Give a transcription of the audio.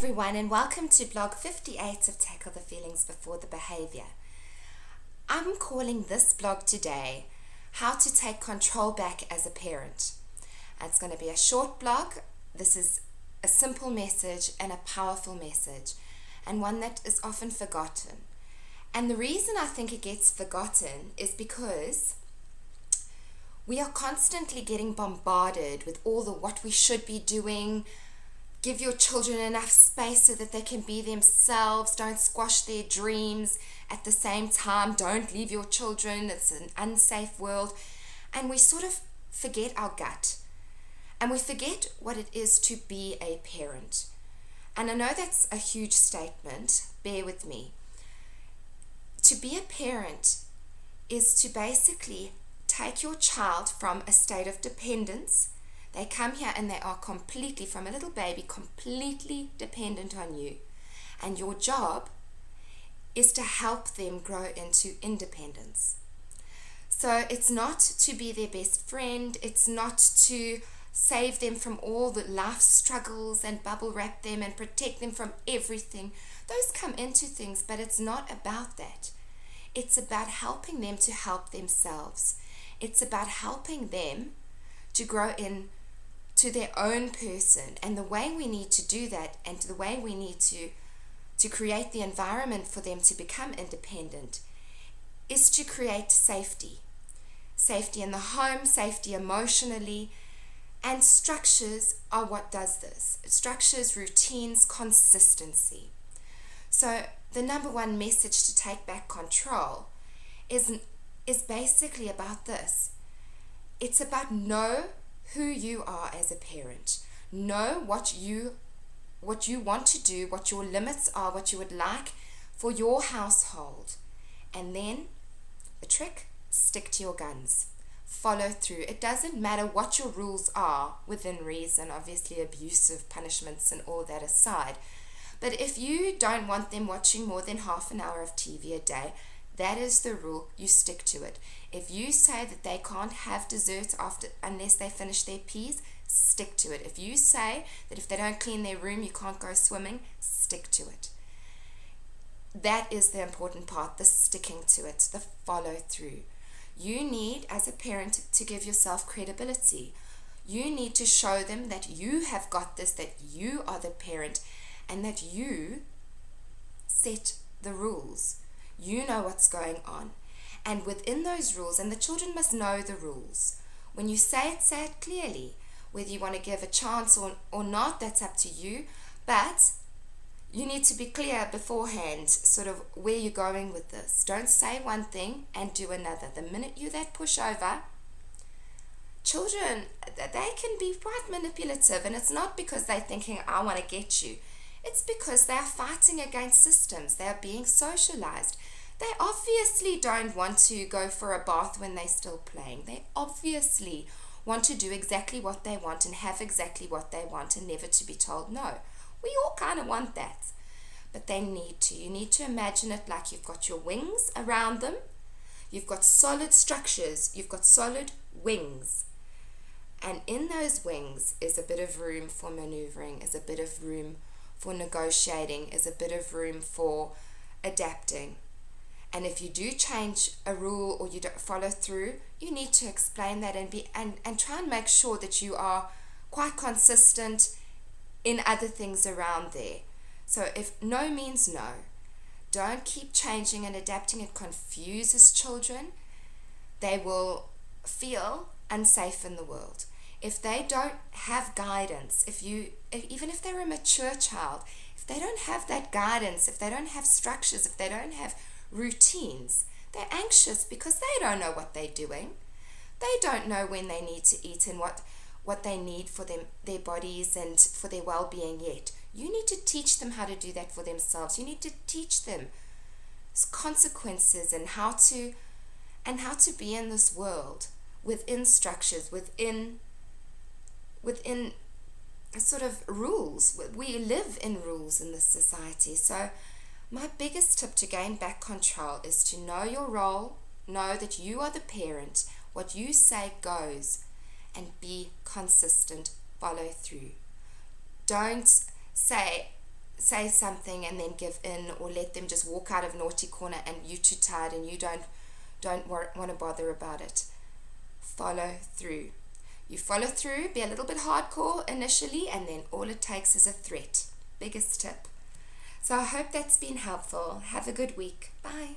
everyone, and welcome to blog 58 of Tackle the Feelings Before the Behaviour. I'm calling this blog today, How to Take Control Back as a Parent. It's going to be a short blog. This is a simple message and a powerful message, and one that is often forgotten. And the reason I think it gets forgotten is because we are constantly getting bombarded with all the what we should be doing. Give your children enough space so that they can be themselves. Don't squash their dreams. At the same time, don't leave your children. It's an unsafe world. And we sort of forget our gut. And we forget what it is to be a parent. And I know that's a huge statement. Bear with me. To be a parent is to basically take your child from a state of dependence. They come here and they are completely, from a little baby, completely dependent on you. And your job is to help them grow into independence. So it's not to be their best friend. It's not to save them from all the life struggles and bubble wrap them and protect them from everything. Those come into things, but it's not about that. It's about helping them to help themselves. It's about helping them to grow to their own person, and the way we need to do that, and the way we need to create the environment for them to become independent, is to create safety in the home, safety emotionally, and structures are what does this. Structures, routines, consistency. So the number one message to take back control is basically about this. It's about know who you are as a parent. Know what you want to do, what your limits are, what you would like for your household. And then the trick, stick to your guns. Follow through. It doesn't matter what your rules are, within reason, obviously abusive punishments and all that aside. But if you don't want them watching more than half an hour of TV a day, that is the rule. You stick to it. If you say that they can't have dessert unless they finish their peas, stick to it. If you say that if they don't clean their room, you can't go swimming, stick to it. That is the important part, the sticking to it, the follow through. You need, as a parent, to give yourself credibility. You need to show them that you have got this, that you are the parent, and that you set the rules. You know what's going on. And within those rules, and the children must know the rules. When you say it clearly. Whether you want to give a chance or not, that's up to you. But you need to be clear beforehand, sort of where you're going with this. Don't say one thing and do another. The minute you that pushover, children, they can be quite manipulative. And it's not because they're thinking, I want to get you. It's because they are fighting against systems. They are being socialized. They obviously don't want to go for a bath when they're still playing. They obviously want to do exactly what they want and have exactly what they want and never to be told no. We all kind of want that. But they need to. You need to imagine it like you've got your wings around them. You've got solid structures. You've got solid wings. And in those wings is a bit of room for maneuvering, is a bit of room for negotiating, is a bit of room for adapting. And if you do change a rule or you don't follow through, you need to explain that and try and make sure that you are quite consistent in other things around there. So if no means no, don't keep changing and adapting. It confuses children. They will feel unsafe in the world. If they don't have guidance, even if they're a mature child, if they don't have that guidance, if they don't have structures, if they don't have routines, they're anxious because they don't know what they're doing. They don't know when they need to eat and what they need for their bodies and for their well-being yet. You need to teach them how to do that for themselves. You need to teach them consequences and how to be in this world within structures, within sort of rules. We live in rules in this society. So my biggest tip to gain back control is to know your role, know that you are the parent, what you say goes, and be consistent, follow through. Don't say say something and then give in, or let them just walk out of naughty corner and you're too tired and you don't want to bother about it. Follow through. You follow through, be a little bit hardcore initially, and then all it takes is a threat. Biggest tip. So I hope that's been helpful. Have a good week. Bye.